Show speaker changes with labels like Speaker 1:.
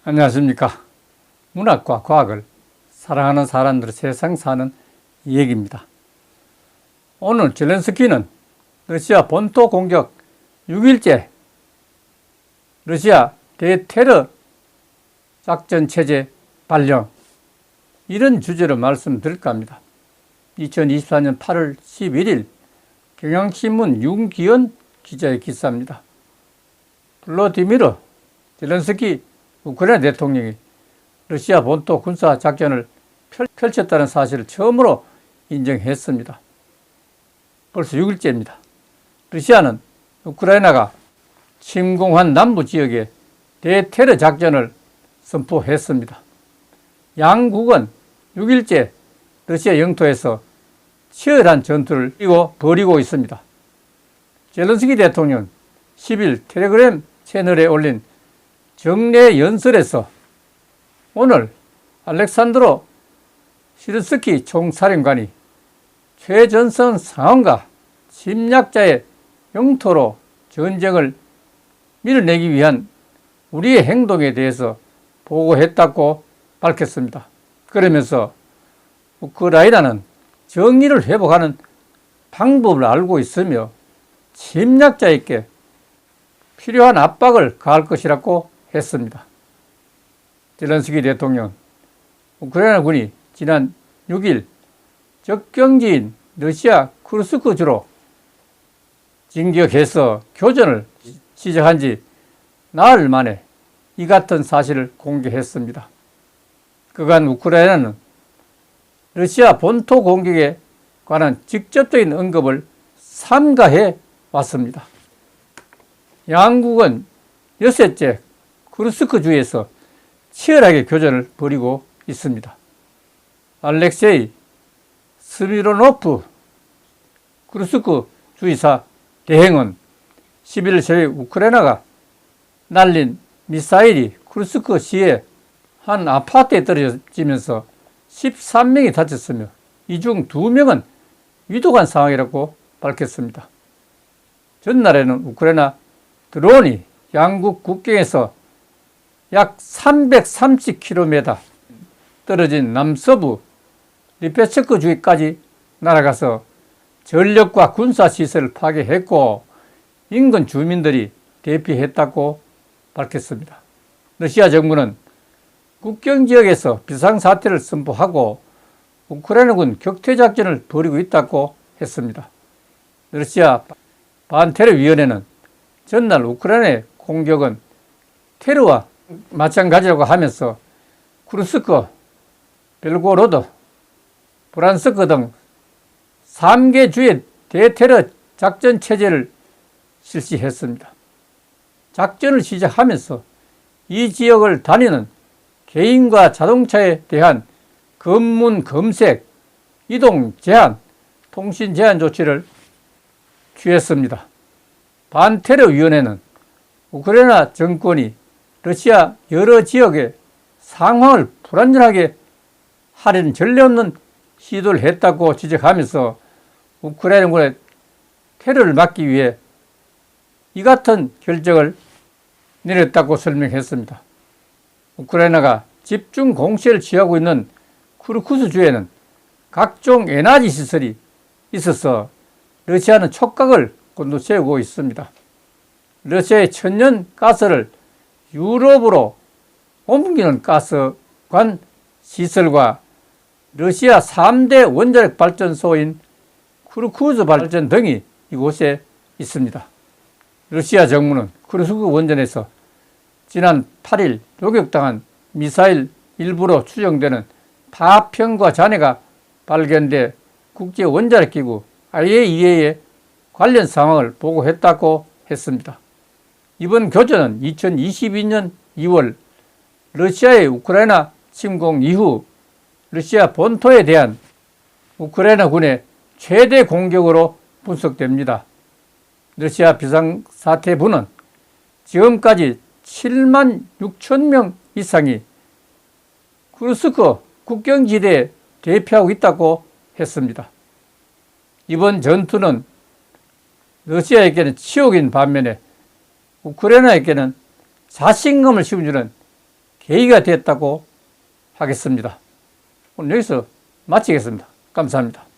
Speaker 1: 안녕하십니까. 문학과 과학을 사랑하는 사람들의 세상 사는 이야기입니다. 오늘 젤렌스키는 러시아 본토 공격 6일째 러시아 대테러 작전 체제 발령, 이런 주제로 말씀드릴까 합니다. 2024년 8월 11일 경향신문 윤기현 기자의 기사입니다. 블라디미르 젤렌스키 우크라이나 대통령이 러시아 본토 군사 작전을 펼쳤다는 사실을 처음으로 인정했습니다. 벌써 6일째입니다. 러시아는 우크라이나가 침공한 남부 지역에 대테러 작전을 선포했습니다. 양국은 6일째 러시아 영토에서 치열한 전투를 벌이고 있습니다. 젤렌스키 대통령 10일 텔레그램 채널에 올린 정례 연설에서 오늘 알렉산드로 시르스키 총사령관이 최전선 상황과 침략자의 영토로 전쟁을 밀어내기 위한 우리의 행동에 대해서 보고했다고 밝혔습니다. 그러면서 우크라이나는 정의를 회복하는 방법을 알고 있으며 침략자에게 필요한 압박을 가할 것이라고 했습니다. 젤렌스키 대통령, 우크라이나 군이 지난 6일 접경지인 러시아 쿠르스크 주로 진격해서 교전을 시작한 지 나흘 만에 이 같은 사실을 공개했습니다. 그간 우크라이나는 러시아 본토 공격에 관한 직접적인 언급을 삼가해 왔습니다. 양국은 여섯째 쿠르스크 주에서 치열하게 교전을 벌이고 있습니다. 알렉세이 스미로노프 쿠르스크 주이사 대행은 11일 새벽 우크라이나가 날린 미사일이 쿠르스크 시의 한 아파트에 떨어지면서 13명이 다쳤으며 이 중 2명은 위독한 상황이라고 밝혔습니다. 전날에는 우크라이나 드론이 양국 국경에서 약 330km 떨어진 남서부 리페츠크 주까지 날아가서 전력과 군사시설을 파괴했고 인근 주민들이 대피했다고 밝혔습니다. 러시아 정부는 국경지역에서 비상사태를 선포하고 우크라이나군 격퇴작전을 벌이고 있다고 했습니다. 러시아 반테러위원회는 전날 우크라이나의 공격은 테러와 마찬가지라고 하면서 쿠르스크, 벨고로드, 브란스크 등 3개 주의 대테러 작전 체제를 실시했습니다. 작전을 시작하면서 이 지역을 다니는 개인과 자동차에 대한 검문 검색, 이동 제한, 통신 제한 조치를 취했습니다. 반테러위원회는 우크라이나 정권이 러시아 여러 지역의 상황을 불안정하게 하려는 전례 없는 시도를 했다고 지적하면서 우크라이나군의 테러를 막기 위해 이 같은 결정을 내렸다고 설명했습니다. 우크라이나가 집중 공세를 취하고 있는 쿠르쿠스 주에는 각종 에너지 시설이 있어서 러시아는 촉각을 곤두세우고 있습니다. 러시아의 천연 가스를 유럽으로 옮기는 가스관 시설과 러시아 3대 원자력 발전소인 쿠르쿠즈 발전 등이 이곳에 있습니다. 러시아 정부는 쿠르스크 원전에서 지난 8일 요격당한 미사일 일부로 추정되는 파편과 잔해가 발견돼 국제원자력기구 IAEA에 관련 상황을 보고했다고 했습니다. 이번 교전은 2022년 2월 러시아의 우크라이나 침공 이후 러시아 본토에 대한 우크라이나 군의 최대 공격으로 분석됩니다. 러시아 비상사태부는 지금까지 7만 6천 명 이상이 쿠르스크 국경지대에 대피하고 있다고 했습니다. 이번 전투는 러시아에게는 치욕인 반면에 우크라이나에게는 자신감을 심어주는 계기가 됐다고 하겠습니다. 오늘 여기서 마치겠습니다. 감사합니다.